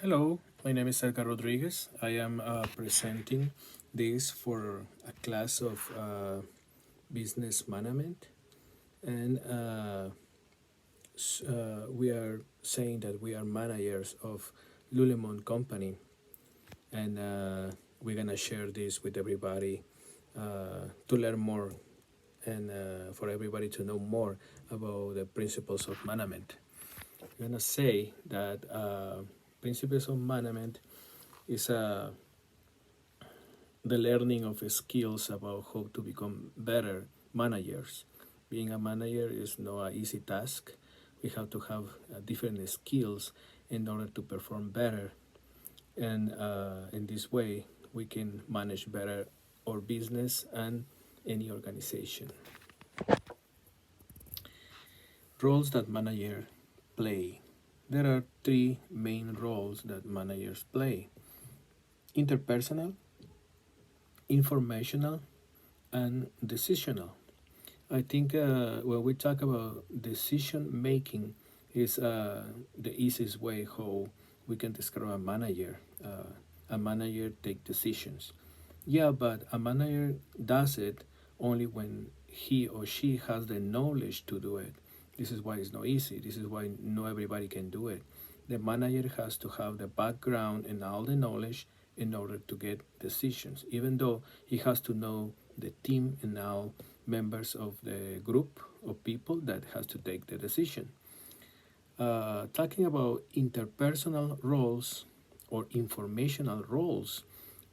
Hello, my name is Edgar Rodriguez. I am presenting this for a class of business management, and we are saying that we are managers of Lulemon Company, and we're gonna share this with everybody to learn more and for everybody to know more about the principles of management. We're gonna say that principles of management is the learning of skills about how to become better managers. Being a manager is not an easy task. We have to have different skills in order to perform better, and in this way, we can manage better our business and any organization. Roles that managers play. There are three main roles that managers play: interpersonal, informational, and decisional. I think when we talk about decision making, is the easiest way how we can describe a manager. A manager take decisions. Yeah, but a manager does it only when he or she has the knowledge to do it. This is why it's not easy. This is why not everybody can do it. The manager has to have the background and all the knowledge in order to get decisions, even though he has to know the team and all members of the group of people that has to take the decision. Talking about interpersonal roles or informational roles,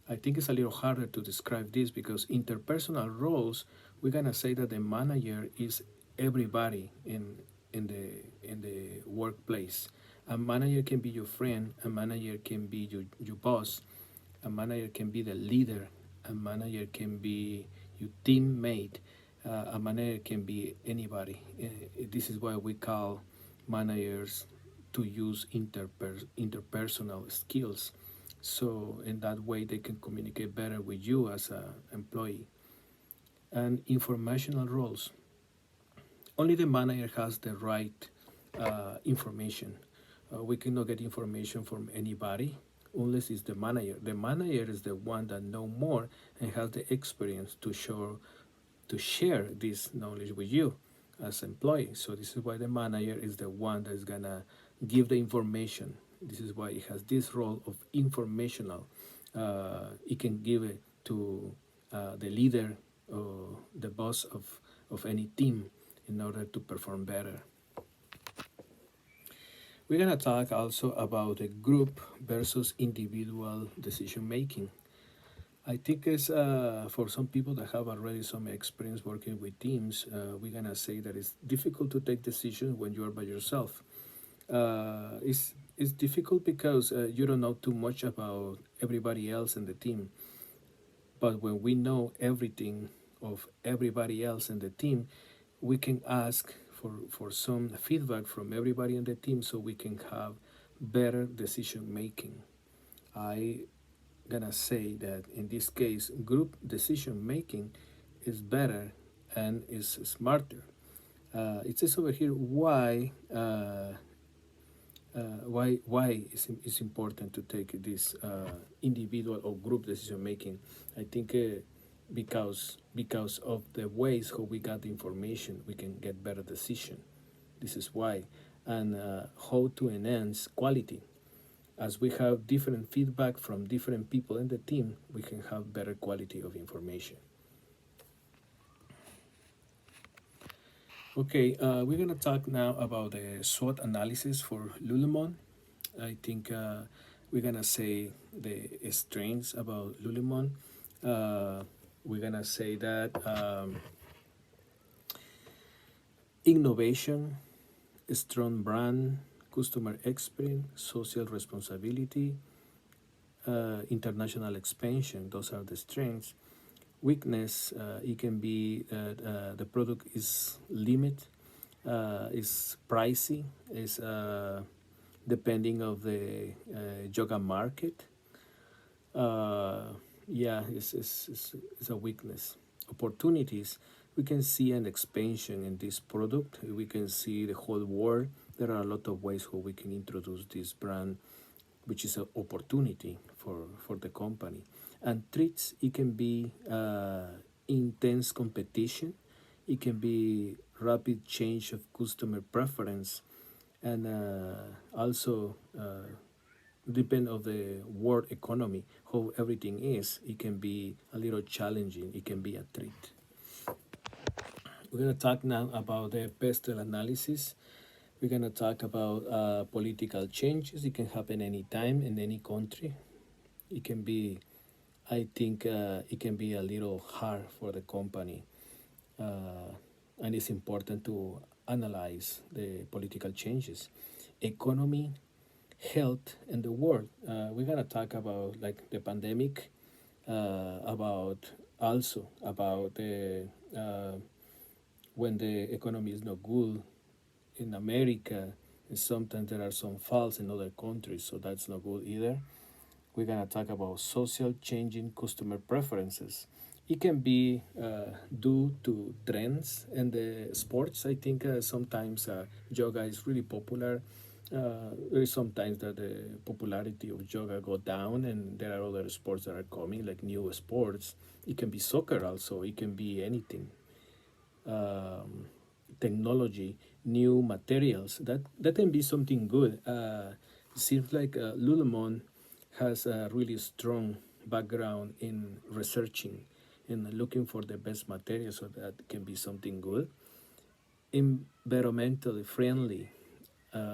I think it's a little harder to describe this because interpersonal roles, we're gonna say that the manager is everybody in the workplace. A manager can be your friend, a manager can be your boss, a manager can be the leader, a manager can be your teammate, a manager can be anybody. This is why we call managers to use interpersonal skills. So in that way, they can communicate better with you as an employee. And informational roles. Only the manager has the right information. We cannot get information from anybody unless it's the manager. The manager is the one that know more and has the experience to share this knowledge with you as employee. So this is why the manager is the one that is gonna give the information. This is why it has this role of informational. It can give it to the leader or the boss of any team in order to perform better. We're gonna talk also about the group versus individual decision making. I think it's for some people that have already some experience working with teams, we're gonna say that it's difficult to take decisions when you are by yourself. It's difficult because you don't know too much about everybody else in the team. But when we know everything of everybody else in the team, we can ask for some feedback from everybody in the team so we can have better decision making. I gonna say that in this case, group decision making is better and is smarter. It says over here why it's important to take this individual or group decision making. I think because of the ways how we got the information, we can get better decision. This is why, and how to enhance quality. As we have different feedback from different people in the team, we can have better quality of information. Okay, we're gonna talk now about the SWOT analysis for Lululemon. I think we're gonna say the strengths about Lululemon. Uh, we're gonna say that innovation, strong brand, customer experience, social responsibility, international expansion. Those are the strengths. Weakness, it can be that the product is is pricey, is depending of the yoga market. Uh, yeah, it's a weakness. Opportunities, we can see an expansion in this product. We can see the whole world. There are a lot of ways how we can introduce this brand which is an opportunity for the company. And threats, it can be intense competition, it can be rapid change of customer preference, and also depend of the world economy, how everything is. It can be a little challenging. It can be a threat. We're going to talk now about the pestle analysis. We're going to talk about political changes. It can happen anytime in any country. It can be, I think, it can be a little hard for the company, and it's important to analyze the political changes. Economy, health, and the world. We're going to talk about like the pandemic, about also about the when the economy is not good in America, and sometimes there are some faults in other countries, so that's not good either. We're going to talk about social changing customer preferences. It can be due to trends in the sports. I think sometimes yoga is really popular. There is sometimes that the popularity of yoga go down, and there are other sports that are coming, like new sports. It can be soccer also. It can be anything. Technology, new materials. That can be something good. It seems like Lululemon has a really strong background in researching and looking for the best materials, so that can be something good. Environmentally friendly.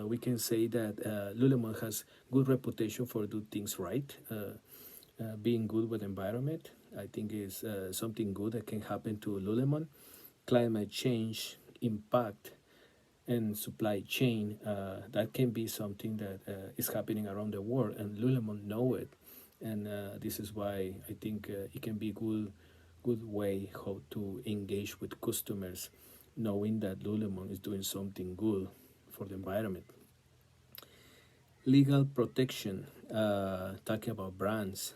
We can say that Lululemon has good reputation for do things right. Being good with environment, I think is something good that can happen to Lululemon. Climate change impact and supply chain, that can be something that is happening around the world, and Lululemon know it, and this is why I think it can be good way how to engage with customers, knowing that Lululemon is doing something good for the environment. Legal protection, talking about brands.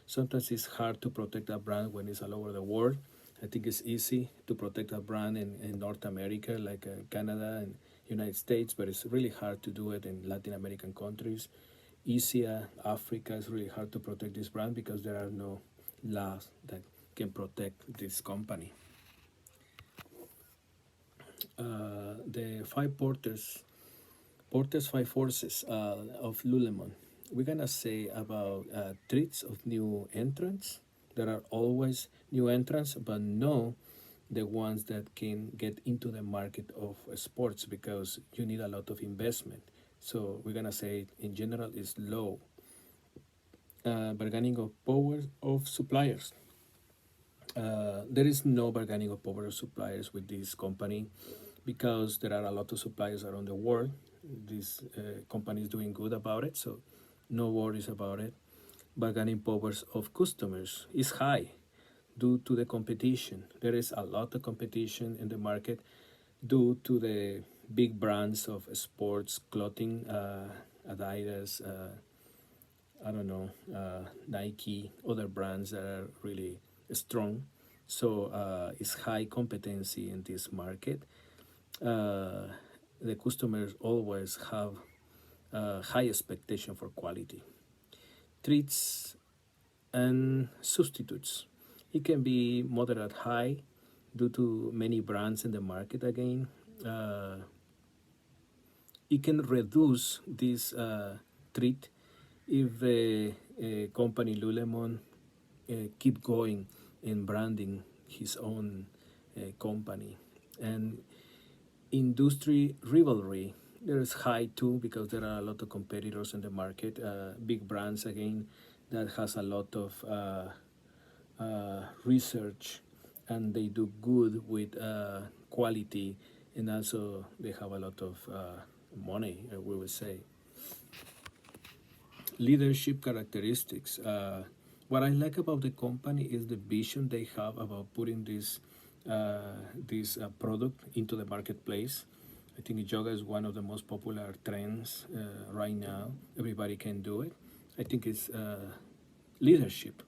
Sometimes it's hard to protect a brand when it's all over the world. I think it's easy to protect a brand in North America, like Canada and United States, but it's really hard to do it in Latin American countries. Asia, Africa, is really hard to protect this brand because there are no laws that can protect this company. The five Porter's five forces of Lululemon. We're gonna say about threats of new entrants. There are always new entrants, but no the ones that can get into the market of sports, because you need a lot of investment. So we're gonna say in general is low. Bargaining of power of suppliers. There is no bargaining of power of suppliers with this company, because there are a lot of suppliers around the world. This company is doing good about it, so no worries about it. Bargaining powers of customers is high due to the competition. There is a lot of competition in the market due to the big brands of sports clothing, Adidas, I don't know, Nike, other brands that are really strong. So it's high competency in this market. The customers always have high expectation for quality. Treats and substitutes. It can be moderate high due to many brands in the market again. It can reduce this treat if the company Lululemon keep going in branding his own company. And industry rivalry, there is high too, because there are a lot of competitors in the market, big brands again that has a lot of research, and they do good with quality, and also they have a lot of money, we would say. Leadership characteristics. What I like about the company is the vision they have about putting this product into the marketplace. I think yoga is one of the most popular trends right now. Everybody can do it. I think it's leadership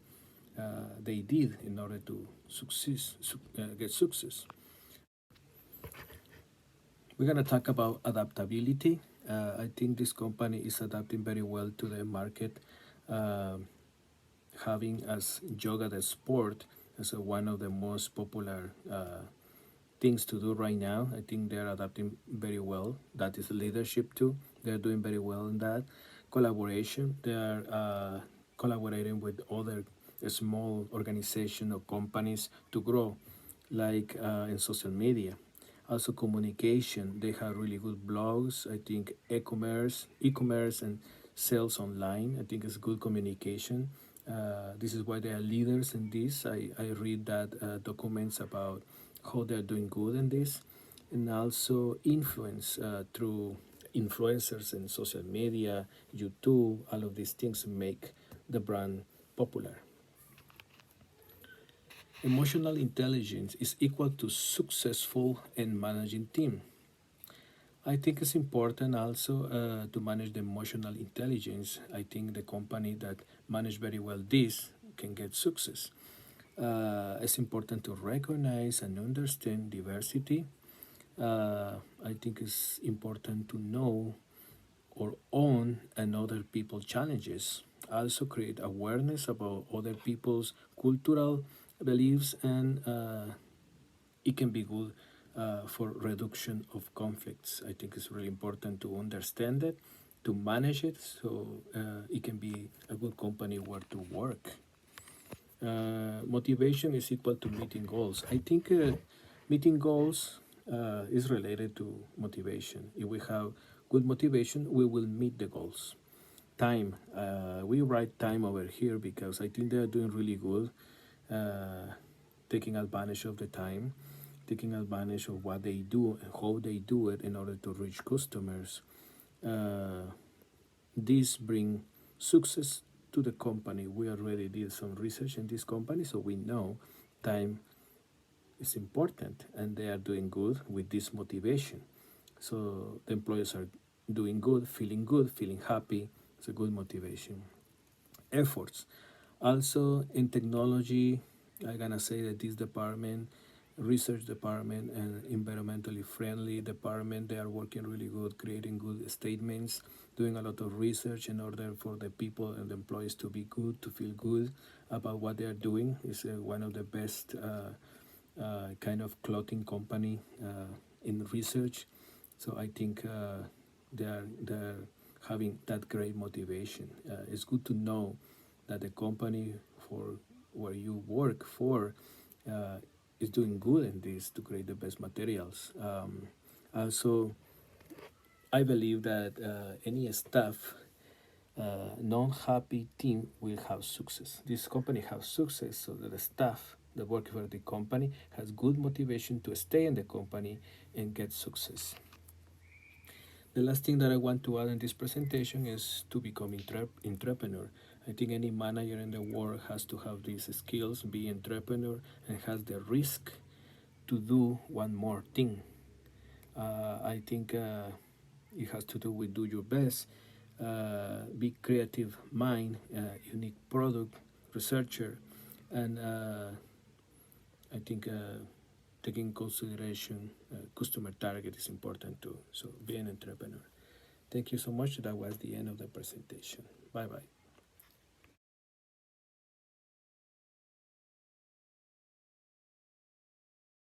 they did in order to get success. We're going to talk about adaptability. I think this company is adapting very well to the market, uh, having as yoga the sport as one of the most popular things to do right now. I think they're adapting very well. That is leadership too. They're doing very well in that. Collaboration. They are collaborating with other small organizations or companies to grow, like in social media. Also communication. They have really good blogs. I think e-commerce and sales online. I think it's good communication. This is why they are leaders in this. I read that documents about how they're doing good in this, and also influence through influencers in social media, YouTube. All of these things make the brand popular. Emotional intelligence is equal to successful and managing team. I think it's important also to manage the emotional intelligence. I think the company that manage very well this can get success. It's important to recognize and understand diversity. I think it's important to know or own another people's challenges. Also create awareness about other people's cultural beliefs, and it can be good for reduction of conflicts. I think it's really important to understand it, to manage it, so it can be a good company where to work. Motivation is equal to meeting goals. I think meeting goals is related to motivation. If we have good motivation, we will meet the goals. Time. We write time over here because I think they are doing really good, taking advantage of the time, taking advantage of what they do and how they do it in order to reach customers. Uh, this bring success to the company. We already did some research in this company, so we know time is important, and they are doing good with this motivation. So the employees are doing good, feeling happy. It's a good motivation. Efforts. Also in technology, I'm gonna say that this department, research department and environmentally friendly department, they are working really good, creating good statements, doing a lot of research in order for the people and the employees to be good, to feel good about what they are doing. It's one of the best kind of clothing company in research. So I think they're having that great motivation. It's good to know that the company for where you work for uh, is doing good in this to create the best materials. Also, I believe that any staff, non-happy team will have success. This company has success so that the staff that work for the company has good motivation to stay in the company and get success. The last thing that I want to add in this presentation is to become entrepreneur. I think any manager in the world has to have these skills, be entrepreneur, and has the risk to do one more thing. I think it has to do with do your best, be creative mind, unique product, researcher, and I think taking consideration customer target is important too. So be an entrepreneur. Thank you so much. That was the end of the presentation. Bye bye.